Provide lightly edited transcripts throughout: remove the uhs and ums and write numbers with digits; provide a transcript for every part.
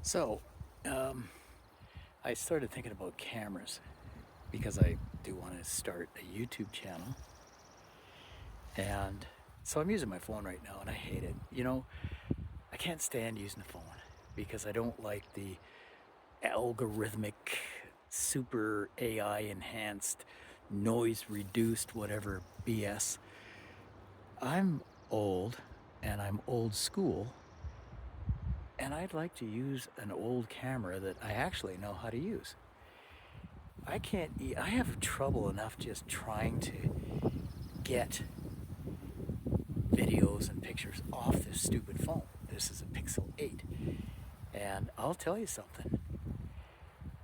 So, um, I started thinking about cameras because I do want to start a YouTube channel. And so I'm using my phone right now and I hate it. I can't stand using the phone because I don't like the algorithmic, super AI enhanced, noise reduced, whatever BS. I'm old and I'm old school, and I'd like to use an old camera that I actually know how to use. I have trouble enough just trying to get videos and pictures off this stupid phone. This is a Pixel 8. And I'll tell you something.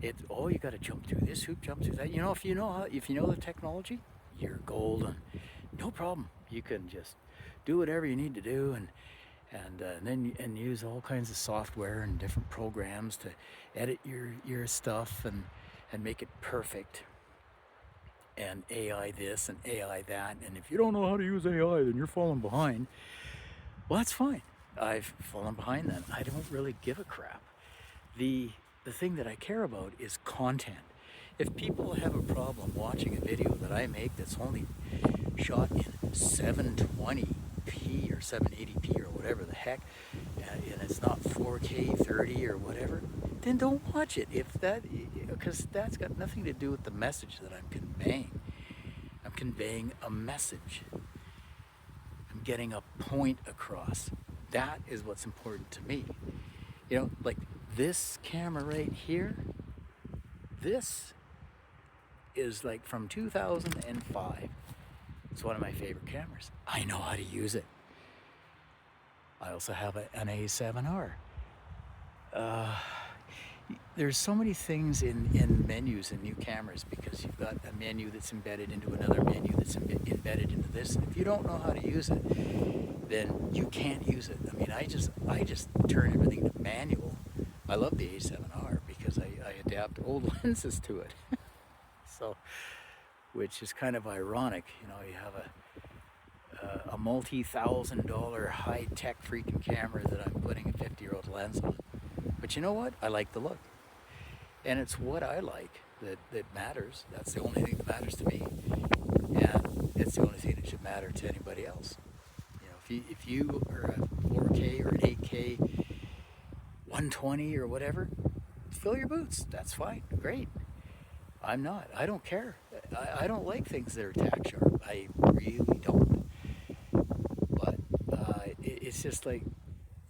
You got to jump through this hoop, jump through that. If you know the technology, you're golden. No problem. You can just do whatever you need to do and use all kinds of software and different programs to edit your stuff and make it perfect. And AI this and AI that. And if you don't know how to use AI, then you're falling behind. Well, that's fine. I've fallen behind then. I don't really give a crap. The thing that I care about is content. If people have a problem watching a video that I make that's only shot in 720p or 780p or whatever the heck, and it's not 4K 30 or whatever, then don't watch it. Because that's got nothing to do with the message that I'm conveying. I'm conveying a message. I'm getting a point across. That is what's important to me. Like this camera right here, this is like from 2005. It's one of my favorite cameras. I know how to use it. I also have an A7R. There's so many things in menus in new cameras because you've got a menu that's embedded into another menu that's embedded into this. And if you don't know how to use it, then you can't use it. I mean, I just turn everything to manual. I love the A7R because I adapt old lenses to it. So, which is kind of ironic. You have a multi-$1,000 high-tech freaking camera that I'm putting a 50-year-old lens on. But you know what? I like the look. And it's what I like that matters. That's the only thing that matters to me. And it's the only thing that should matter to anybody else. If you are a 4K or an 8K, 120 or whatever, fill your boots. That's fine. Great. I'm not. I don't care. I don't like things that are tack sharp. I really don't. But it's just like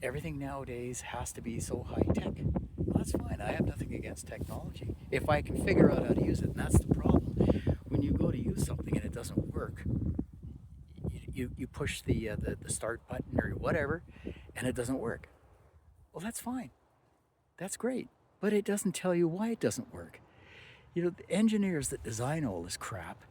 everything nowadays has to be so high tech. Well, that's fine. I have nothing against technology if I can figure out how to use it. And that's the problem. When you go to use something and it doesn't work, you push the start button or whatever, and it doesn't work. Well, that's fine. That's great. But it doesn't tell you why it doesn't work. The engineers that design all this crap,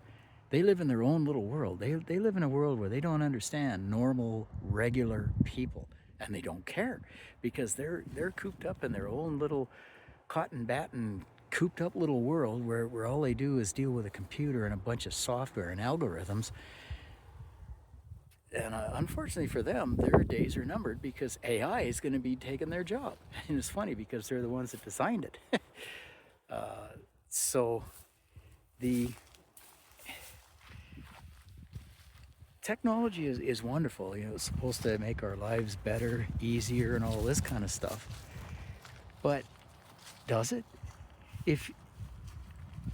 they live in their own little world. They live in a world where they don't understand normal, regular people, and they don't care because they're cooped up in their own little cotton batting, cooped up little world where all they do is deal with a computer and a bunch of software and algorithms. And unfortunately for them, their days are numbered because AI is going to be taking their job. And it's funny because they're the ones that designed it. So the technology is wonderful. It's supposed to make our lives better, easier, and all this kind of stuff. But does it? If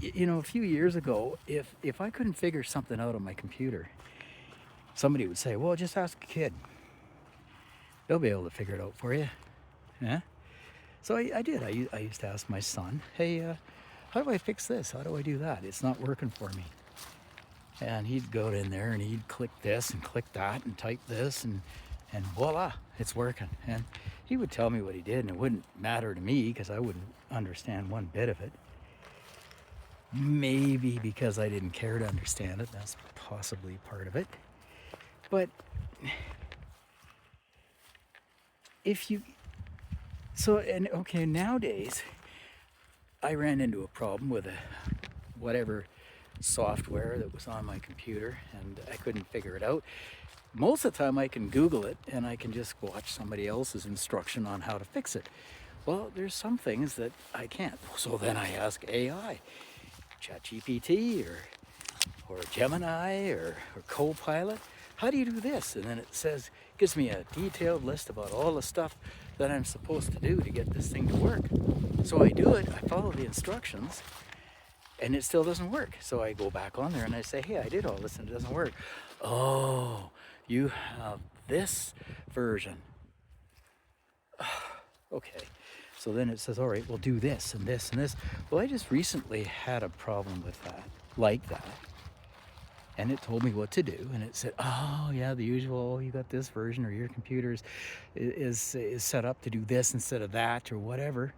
a few years ago, if I couldn't figure something out on my computer, somebody would say, well, just ask a kid. They'll be able to figure it out for you. Yeah? So I did. I used to ask my son, hey, how do I fix this? How do I do that? It's not working for me. And he'd go in there and he'd click this and click that and type this and voila, it's working. And he would tell me what he did, and it wouldn't matter to me because I wouldn't understand one bit of it. Maybe because I didn't care to understand it. That's possibly part of it. But nowadays I ran into a problem with whatever software that was on my computer, and I couldn't figure it out. Most of the time I can Google it and I can just watch somebody else's instruction on how to fix it. Well, there's some things that I can't. So then I ask AI, ChatGPT or Gemini or Copilot, how do you do this? And then it says, gives me a detailed list about all the stuff that I'm supposed to do to get this thing to work. So I do it, I follow the instructions, and it still doesn't work. So I go back on there and I say, hey, I did all this and it doesn't work. Oh, you have this version. Okay. So then it says, all right, we'll do this and this and this. Well, I just recently had a problem with that, like that. And it told me what to do. And it said, oh, yeah, the usual, oh, you got this version, or your computer is set up to do this instead of that, or whatever.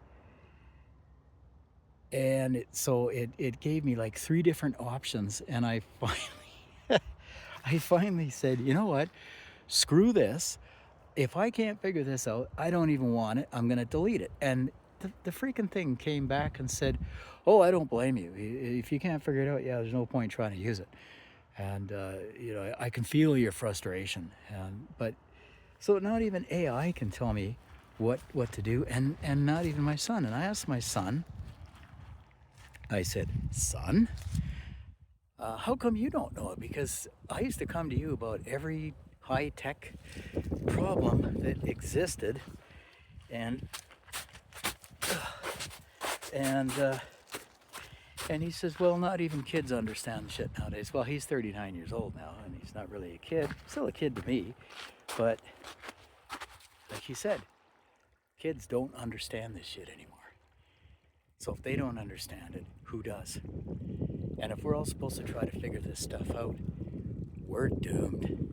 And so it gave me like 3 different options. And I finally said, you know what? Screw this. If I can't figure this out, I don't even want it. I'm going to delete it. And the freaking thing came back and said, oh, I don't blame you. If you can't figure it out, yeah, there's no point trying to use it. And, you know, I can feel your frustration. But so not even AI can tell me what to do, and not even my son. And I asked my son, I said, son, how come you don't know it? Because I used to come to you about every high-tech problem that existed, and he says, well, not even kids understand shit nowadays. Well, he's 39 years old now, and he's not really a kid. Still a kid to me, but like he said, kids don't understand this shit anymore. So if they don't understand it, who does? And if we're all supposed to try to figure this stuff out, we're doomed.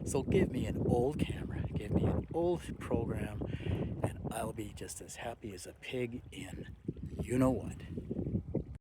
So give me an old camera, give me an old program, and I'll be just as happy as a pig in you know what.